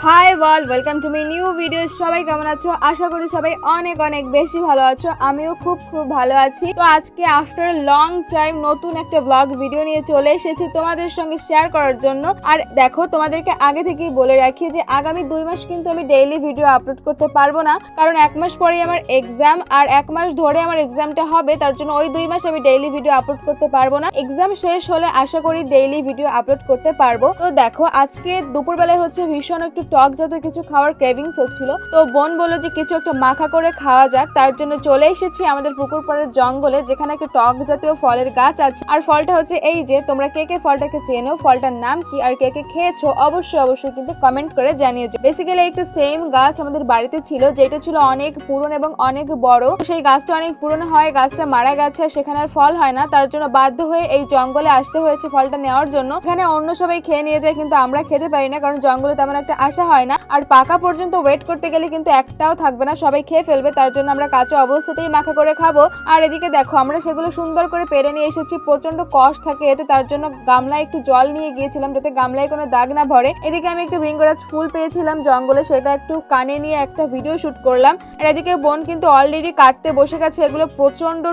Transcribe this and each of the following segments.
High all welcome to my new video. সবাই কেমন আছো? আশা করি সবাই অনেক অনেক বেশি ভালো আছো। আমিও খুব ভালো আছি। তো আজকে আফটার লং টাইম নতুন একটা ব্লগ ভিডিও নিয়ে চলে এসেছি তোমাদের সঙ্গে শেয়ার করার জন্য। আর দেখো, তোমাদেরকে আগে থেকেই বলে রাখি যে আগামী 2 মাস কিন্তু আমি ডেইলি ভিডিও আপলোড করতে পারবো না, কারণ 1 মাস পরেই আমার এক্সাম, আর 1 মাস ধরে আমার এক্সামটা হবে। তার জন্য ওই 2 মাস আমি ডেইলি ভিডিও আপলোড করতে পারবো না। এক্সাম শেষ হলে আশা করি ডেইলি ভিডিও আপলোড করতে পারবো। তো দেখো, আজকে দুপুরবেলায় হচ্ছে ভীষণ একটু টক জাতীয় কিছু খাওয়ার ক্রেভিংস হচ্ছিল। তো বোন বলল যে কিছু একটা মাখা করে খাওয়া যাক। তার জন্য চলে এসেছি আমাদের পুকুর পাড়ের জঙ্গলে, যেখানে একটা টক জাতীয় ফলের গাছ আছে। আর ফলটা হচ্ছে এই যে, তোমরা কে কে ফলটাকে চেনো, ফলটার নাম কি আর কে কে খেয়েছো অবশ্যই কিন্তু কমেন্ট করে জানিয়ে যাও। বেসিক্যালি একটা সেম গাছ আমাদের বাড়িতে ছিল, যেটা ছিল অনেক পুরনো এবং অনেক বড়। সেই গাছটা অনেক পুরনো হয়, গাছটা মারা গেছে, আর সেখানে আর ফল হয় না। তার জন্য বাধ্য হয়ে এই জঙ্গলে আসতে হয়েছে ফলটা নেওয়ার জন্য। এখানে অন্য সবাই খেয়ে নিয়ে যায়, কিন্তু আমরা খেতে পারি না, কারণ জঙ্গলে তেমন একটা আশা হয় না। আর পাকা পর্যন্ত ওয়েট করতে গেলে কিন্তু একটাও থাকবে না, সবাই খেয়ে ফেলবে। তার জন্য আমরা কাঁচা অবস্থাতেই মাখা করে খাবো। আর এদিকে দেখো, আমরা সেগুলো সুন্দর করে পেরে নিয়ে এসেছি। প্রচন্ড কষ্ট থাকে এতে, তার জন্য গামলায় একটু জল নিয়ে গিয়েছিলাম যাতে গামলায় কোনো দাগ না ভরে। এদিকে আমি একটা ভৃঙ্গরাজ ফুল পেয়েছিলাম জঙ্গলে, সেটা একটু কানে নিয়ে একটা ভিডিও শুট করলাম। আর এদিকে বোন কিন্তু অলরেডি কাটতে বসে গেছে। এগুলো প্রচন্ড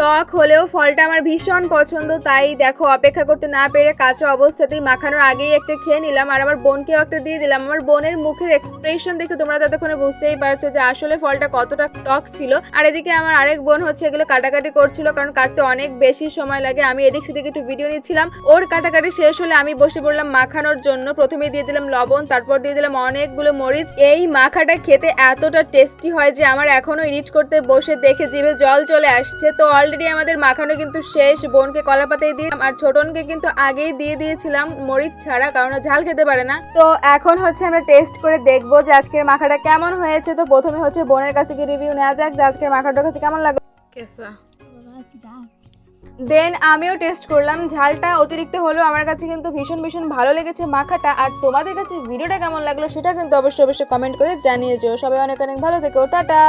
টক হলেও ফলটা আমার ভীষণ পছন্দ, তাই দেখো অপেক্ষা করতে না পেরে কাঁচা অবস্থাতেই মাখানোর আগেই একটা খেয়ে নিলাম, আর আমার বোনকেও একটা দিয়ে দিলাম। আমার বোনের মুখের এক্সপ্রেশন দেখে তোমরা ততক্ষণে বুঝতেই পারছো যে আসলে ফলটা কতটা টক ছিল। আর এদিকে আমার আরেক বোন হচ্ছে এগুলো কাটাকাটি করছিল, কারণ কাটতে অনেক বেশি সময় লাগে। আমি এদিক সেদিকে একটু ভিডিও নিচ্ছিলাম। ওর কাটাকাটি শেষ হলে আমি বসে পড়লাম মাখানোর জন্য। প্রথমে দিয়ে দিলাম লবণ, তারপর দিয়ে দিলাম অনেকগুলো মরিচ। এই মাখাটা খেতে এতটা টেস্টি হয় যে আমার এখনো এডিট করতে বসে দেখে জিভে জল চলে আসছে। তো অলরেডি আমাদের মাখানো কিন্তু শেষ। বোনকে কলা পাতায় দিয়ে, আর ছোটনকে কিন্তু আগেই দিয়ে দিয়েছিলাম মরিচ ছাড়া, কারণ ঝাল খেতে পারে না। তো এখন হচ্ছে আমরা টেস্ট করে দেখবো যে আজকের মাখাটা কেমন হয়েছে। তো প্রথমে হচ্ছে বোনের কাছ থেকে রিভিউ নেওয়া যাক যে আজকের মাখাটার কাছে কেমন লাগলো। দেন আমিও টেস্ট করলাম। ঝালটা অতিরিক্ত হলেও আমার কাছে কিন্তু ভীষণ ভালো লেগেছে মাখাটা। আর তোমাদের কাছে ভিডিওটা কেমন লাগলো সেটা কিন্তু অবশ্যই কমেন্ট করে জানিয়ে যেও। সবাই অনেক ভালো থেকো, টাটা।